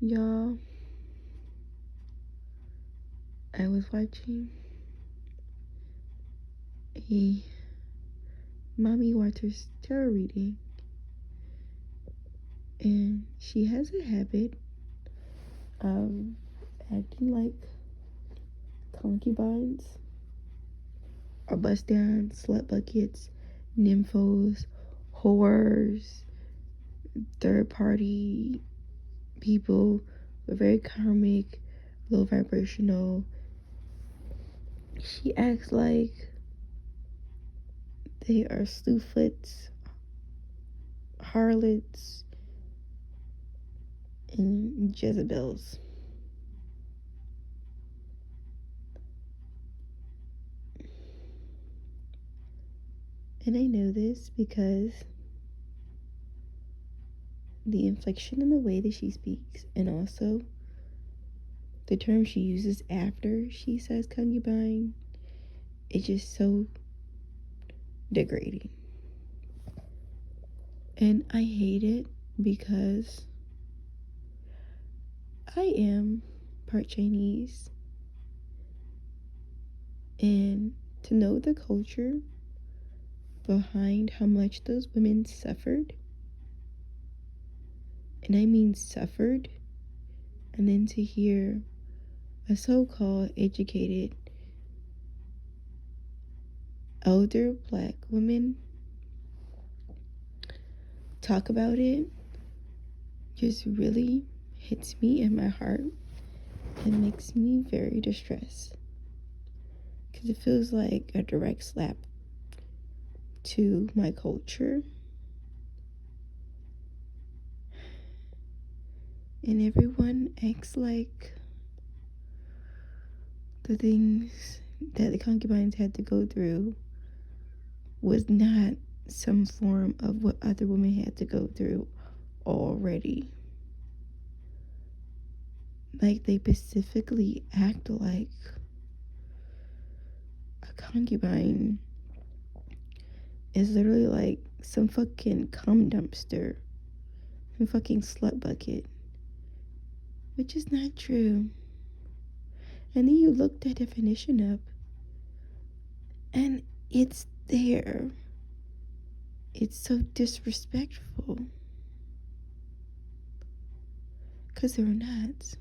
Y'all, I was watching a Mommy Waters tarot reading, and she has a habit of acting like concubines or bust down slut buckets, nymphos, whores, third party people who are very karmic, low vibrational. She acts like they are slewfoots, harlots, and Jezebels. And I know this because the inflection in the way that she speaks, and also the term she uses after she says concubine, is just so degrading. And I hate it because I am part Chinese, and to know the culture behind how much those women suffered, and I mean suffered, and then to hear a so-called educated elder black woman talk about it just really hits me in my heart and makes me very distressed, because it feels like a direct slap to my culture. And everyone acts like the things that the concubines had to go through was not some form of what other women had to go through already. Like, they specifically act like a concubine is literally like some fucking cum dumpster, some fucking slut bucket, which is not true. And then you look that definition up, and it's there. It's so disrespectful, because they're not.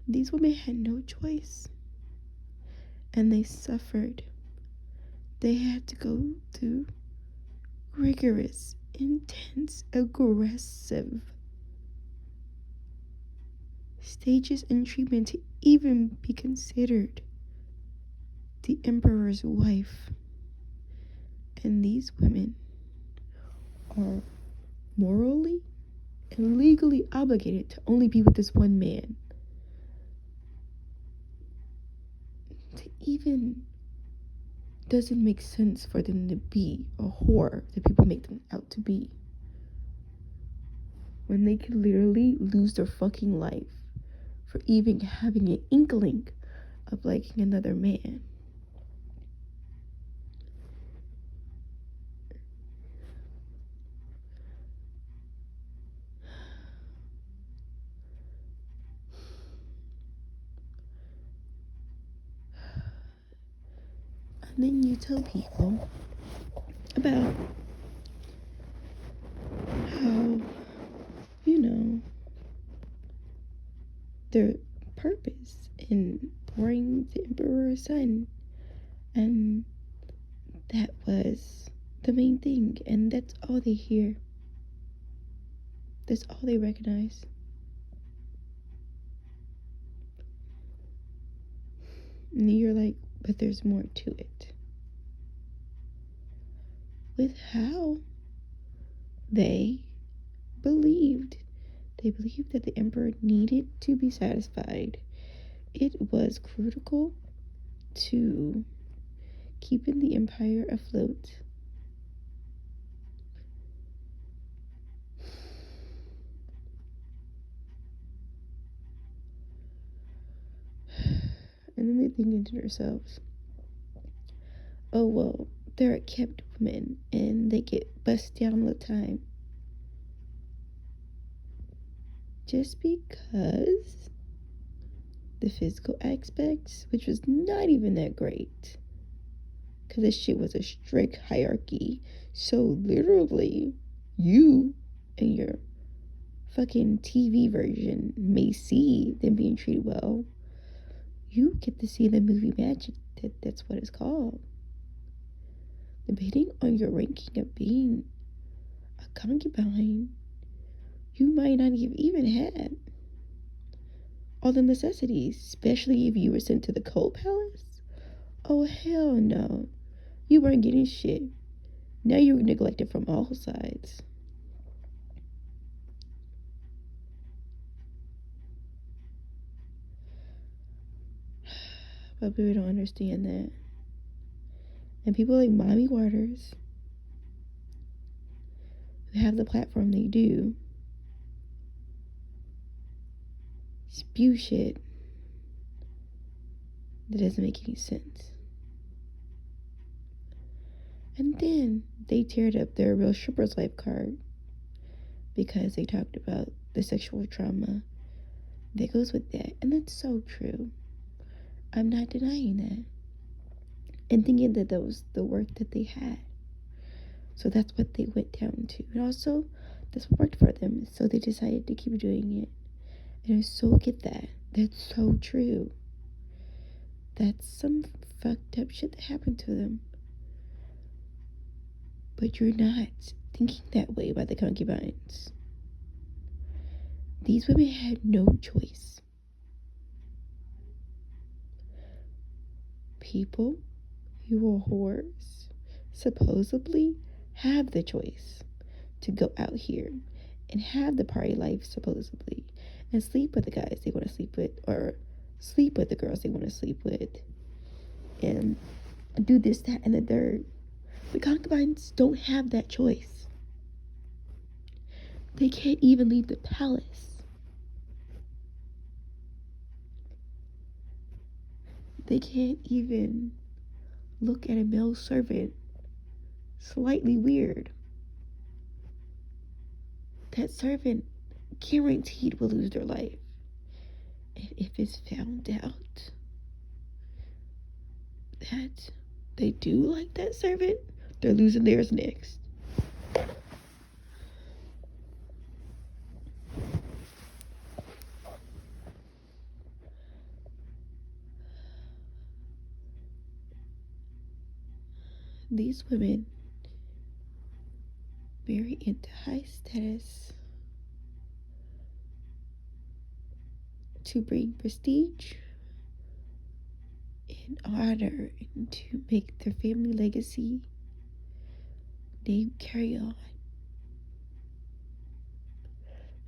These women had no choice, and they suffered. They had to go through rigorous, intense, aggressive stages and treatment to even be considered the emperor's wife. And these women are morally and legally obligated to only be with this one man. To even doesn't make sense for them to be a whore that people make them out to be, when they could literally lose their fucking life for even having an inkling of liking another man. And then you tell people about how, their purpose in pouring the emperor a son, and that was the main thing, and that's all they hear. That's all they recognize. And you're like, but there's more to it. With how they believed. They believed that the emperor needed to be satisfied. It was critical to keeping the empire afloat. And then they think to themselves, oh, well, they're kept women and they get bust down all the time. just because the physical aspects, which was not even that great, because this shit was a strict hierarchy. So literally, you and your fucking TV version may see them being treated well. You get to see the movie magic. That's what it's called. Depending on your ranking of being a concubine, you might not have even had all the necessities, especially if you were sent to the cold palace. Oh, hell no. You weren't getting shit. Now you were neglected from all sides. But people don't understand that. And people like Mommy Waters, who have the platform they do, spew shit that doesn't make any sense. And then they teared up their Real Strippers Life card because they talked about the sexual trauma that goes with that. And that's so true. I'm not denying that. And thinking that was the work that they had. So that's what they went down to. And also, that's what worked for them. So they decided to keep doing it. And I so get that. That's so true. That's some fucked up shit that happened to them. But you're not thinking that way by the concubines. These women had no choice. People who are whores supposedly have the choice to go out here and have the party life supposedly and sleep with the guys they want to sleep with, or sleep with the girls they want to sleep with, and do this, that, and the third. The concubines don't have that choice. They can't even leave the palace. They can't even look at a male servant slightly weird. That servant guaranteed will lose their life. And if it's found out that they do like that servant, they're losing theirs next. These women marry into high status to bring prestige and honor and to make their family legacy name carry on.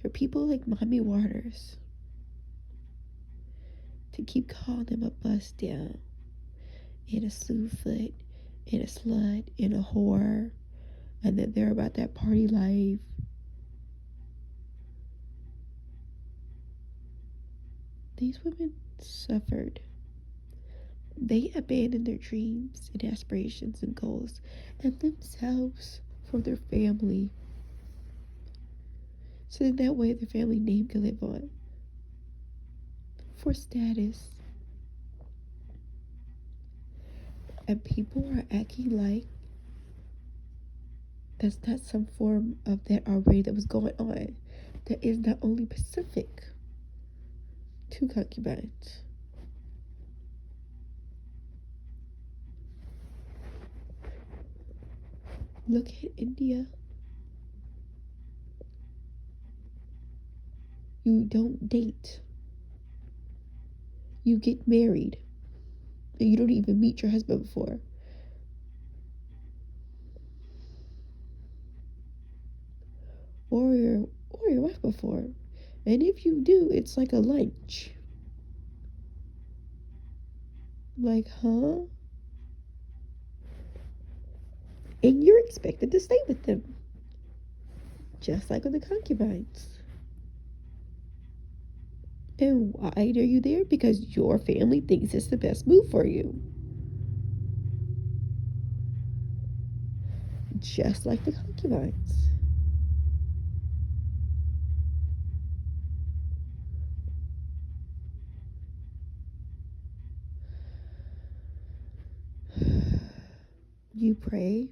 For people like Mommy Waters to keep calling them a bust down and a slewfoot and a slut and a whore, and that they're about that party life. These women suffered. They abandoned their dreams and aspirations and goals and themselves for their family. So that way their family name can live on. For status. And people are acting like that's not some form of that already that was going on. That is not only specific to concubines. Look at India. You don't date. You get married. And you don't even meet your husband before. Or your wife before. And if you do, it's like a lunch. Like, huh? And you're expected to stay with them. Just like with the concubines. And why are you there? Because your family thinks it's the best move for you. Just like the concubines. you pray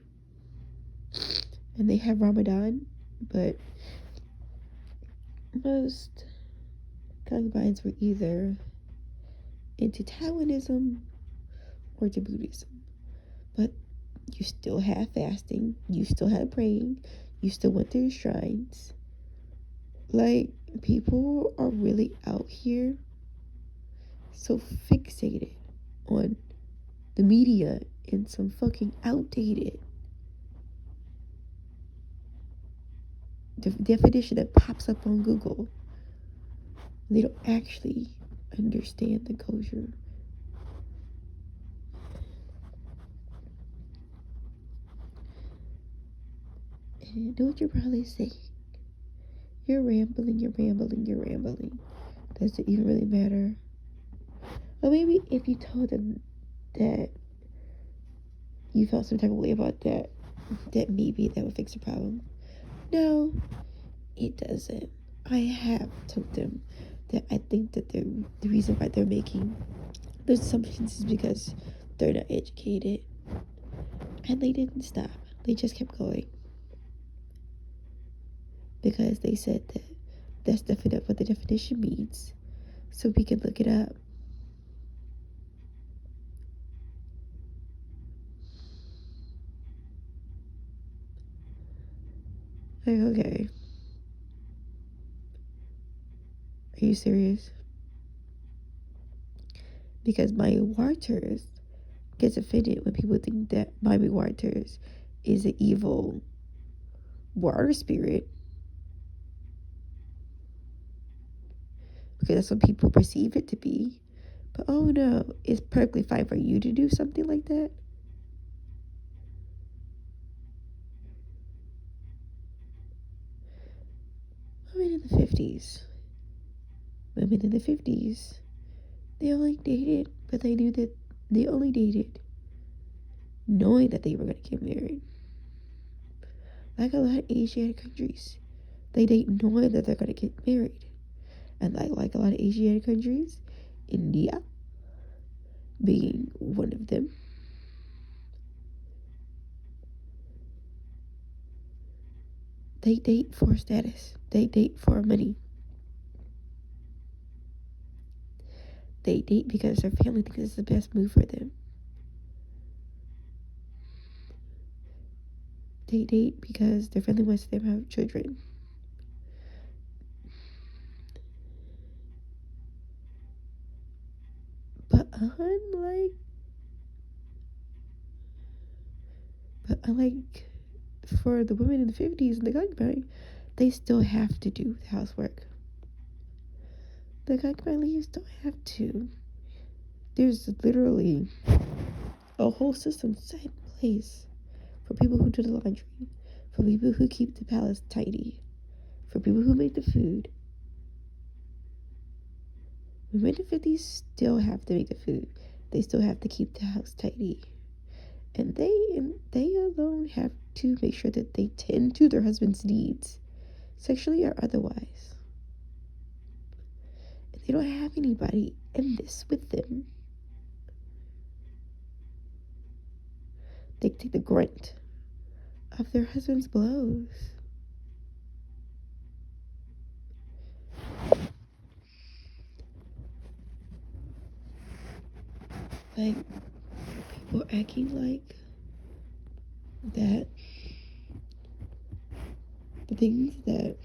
and they have Ramadan, but most concubines were either into Taoism or to Buddhism. But you still have fasting, you still have praying, you still went to shrines. Like, people are really out here so fixated on the media and some fucking outdated definition that pops up on Google. They don't actually understand the culture. And I know what you're probably saying. You're rambling. Does it even really matter? Or maybe if you told them that you felt some type of way about that maybe that would fix the problem. No, it doesn't. I have told them that I think that the reason why they're making those assumptions is because they're not educated. And they didn't stop. They just kept going. Because they said that that's definitely what the definition means. So we can look it up. Like, okay. Are you serious? Because Maya Waters gets offended when people think that Maya Waters is an evil water spirit. Because that's what people perceive it to be. But oh no, it's perfectly fine for you to do something like that. Women in the 50s. They only dated, but they knew that they only dated knowing that they were going to get married. Like a lot of Asiatic countries, they date knowing that they're going to get married. And like a lot of Asiatic countries, India being one of them, they date for status. They date for money. They date because their family thinks it's the best move for them. They date because their family wants them to have children. But unlike for the women in the 50s and the concubine, they still have to do the housework. The concubine ladies don't have to. There's literally a whole system set in place for people who do the laundry, for people who keep the palace tidy, for people who make the food. Women in the 50s still have to make the food. They still have to keep the house tidy. And they alone have to make sure that they tend to their husband's needs, sexually or otherwise. And they don't have anybody in this with them. They take the grunt of their husband's blows. Like, people acting like that the things that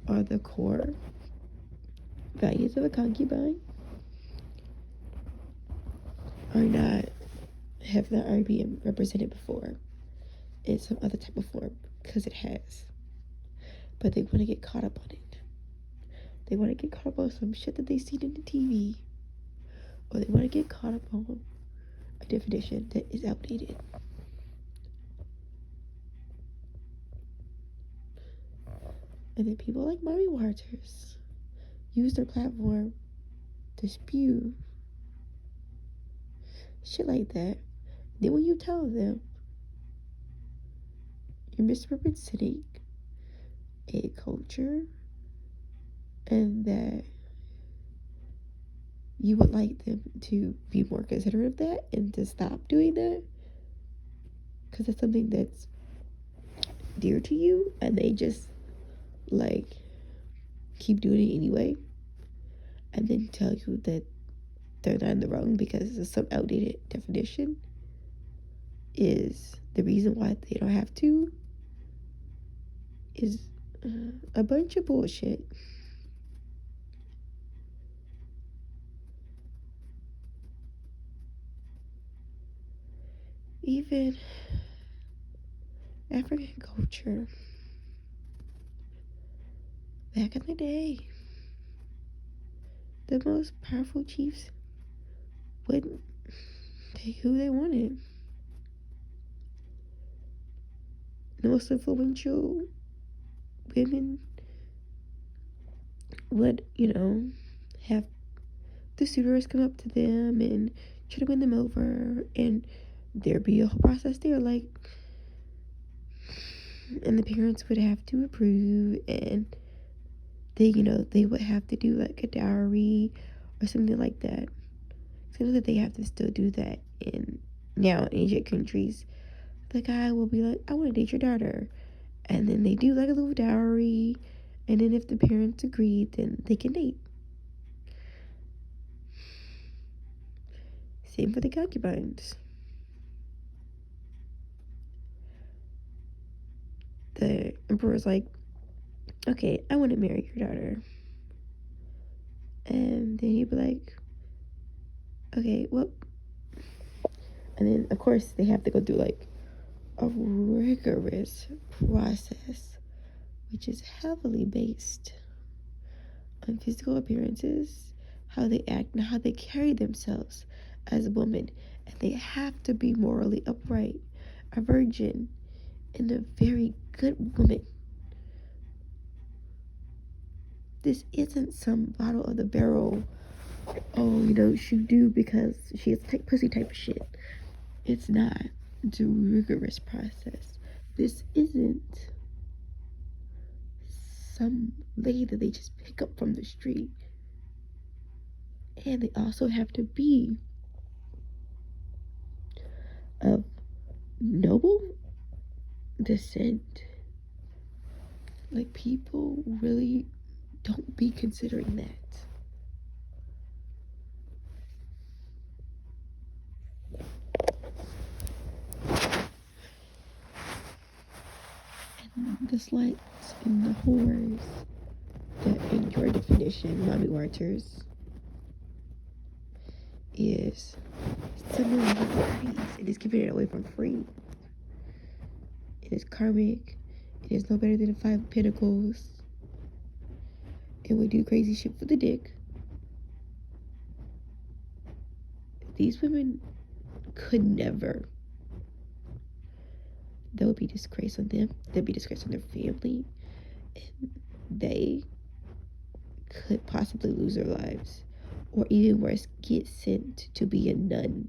are the core values of a concubine have not already been represented before in some other type of form, because it has. But they want to get caught up on it. They want to get caught up on some shit that they seen in the TV, or they want to get caught up on a definition that is outdated. And then people like Mary Waters use their platform to spew shit like that. Then when you tell them you're misrepresenting a culture and that you would like them to be more considerate of that and to stop doing that because it's something that's dear to you, and they just like keep doing it anyway, and then tell you that they're not in the wrong because of some outdated definition, is the reason why they don't have to, is a bunch of bullshit. Even African culture, back in the day, the most powerful chiefs would take who they wanted. The most influential women would, have the suitors come up to them and try to win them over, and there'd be a whole process there, like, and the parents would have to approve, and they would have to do like a dowry or something like that. So I know that they have to still do that in Asian countries. The guy will be like, I want to date your daughter, and then they do like a little dowry, and then if the parents agree, then they can date. Same for the concubines. The emperor's like, okay, I want to marry your daughter. And then he'd be like, okay, well. And then, of course, they have to go through like a rigorous process, which is heavily based on physical appearances, how they act, and how they carry themselves as a woman. And they have to be morally upright, a virgin, and a very good woman. This isn't some bottle of the barrel, she do because she is tight pussy type of shit. It's not. It's a rigorous process. This isn't some lady that they just pick up from the street. And they also have to be of noble descent. Like, people really don't be considering that. And the sluts and the whores that, in your definition, mommy watchers, is similar to parties. It is giving it away from free. It is karmic. It is no better than the 5 Pentacles. And we do crazy shit for the dick. These women could never. There would be disgrace on them. There'd be disgrace on their family. And they could possibly lose their lives. Or even worse, get sent to be a nun.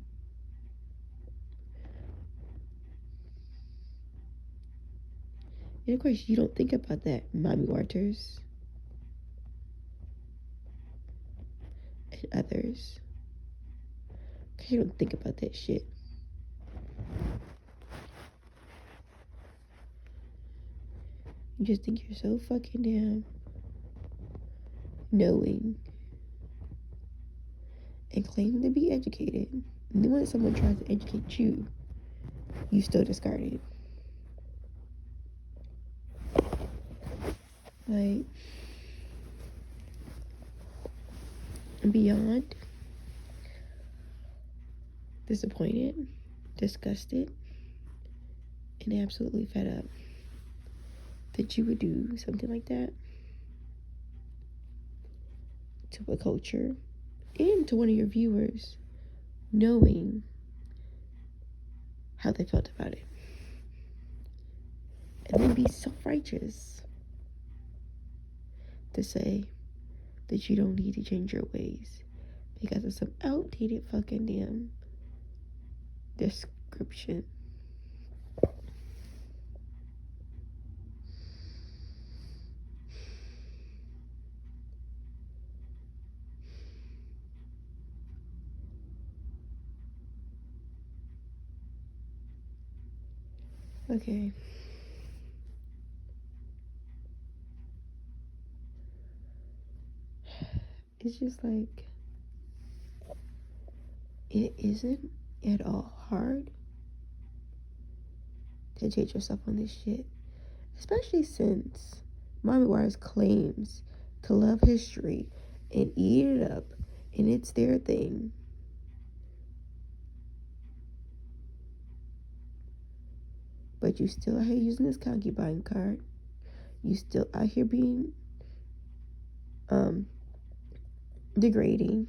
And of course, you don't think about that, mommy watchers. And others. Because you don't think about that shit. You just think you're so fucking damn knowing and claiming to be educated. And then when someone tries to educate you, you still discard it. Like, beyond disappointed, disgusted, and absolutely fed up that you would do something like that to a culture and to one of your viewers, knowing how they felt about it, and then be self-righteous to say that you don't need to change your ways because of some outdated fucking damn description. Okay. It's just like, it isn't at all hard to judge yourself on this shit. Especially since Mommy Wires claims to love history and eat it up, and it's their thing. But you still out here using this concubine card. You still out here being degrading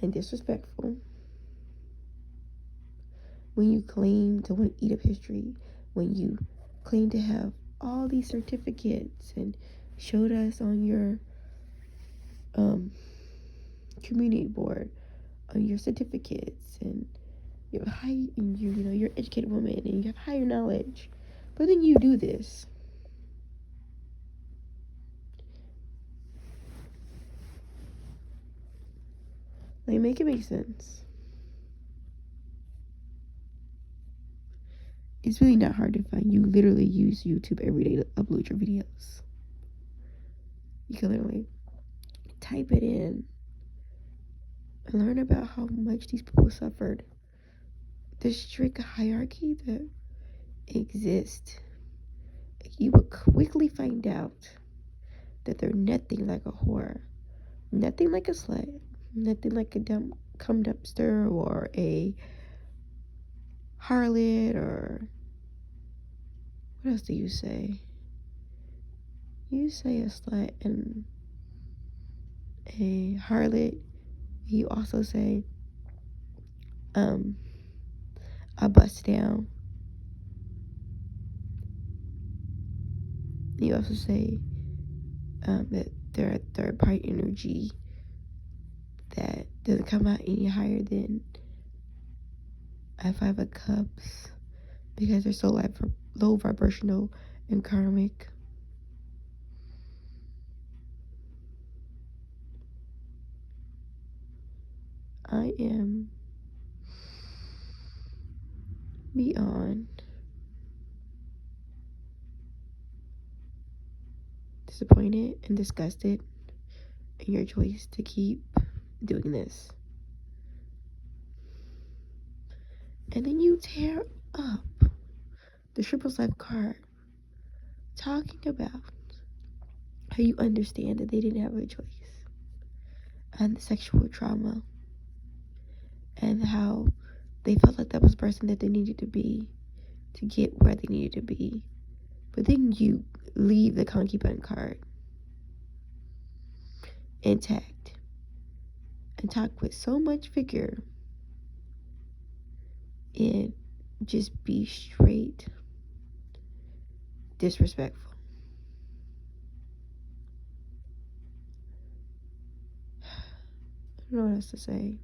and disrespectful when you claim to want to eat up history, when you claim to have all these certificates and showed us on your community board on your certificates, and you're high, and you know you're an educated woman and you have higher knowledge, but then you do this. Like, make it make sense. It's really not hard to find. You literally use YouTube every day to upload your videos. You can literally type it in and learn about how much these people suffered. The strict hierarchy that exists. You will quickly find out that they're nothing like a whore, nothing like a slut, nothing like a dumb cum dumpster or a harlot, or what else do you say? You say a slut and a harlot. You also say a bust down. You also say that they're a third party energy that doesn't come out any higher than a 5 of cups because they're so low vibrational and karmic. I am beyond disappointed and disgusted in your choice to keep doing this. And then you tear up the Triples Life card talking about how you understand that they didn't have a choice, and the sexual trauma, and how they felt like that was the person that they needed to be to get where they needed to be. But then you leave the concubine card intact and talk with so much vigor and just be straight disrespectful. I don't know what else to say.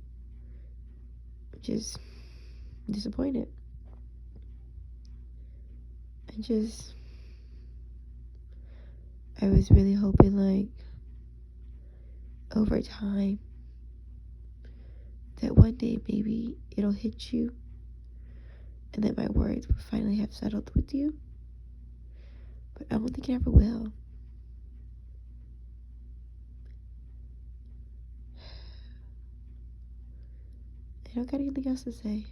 Just disappointed. I was really hoping, like, over time, that one day maybe it'll hit you and that my words will finally have settled with you. But I don't think it ever will. I don't got anything else to say.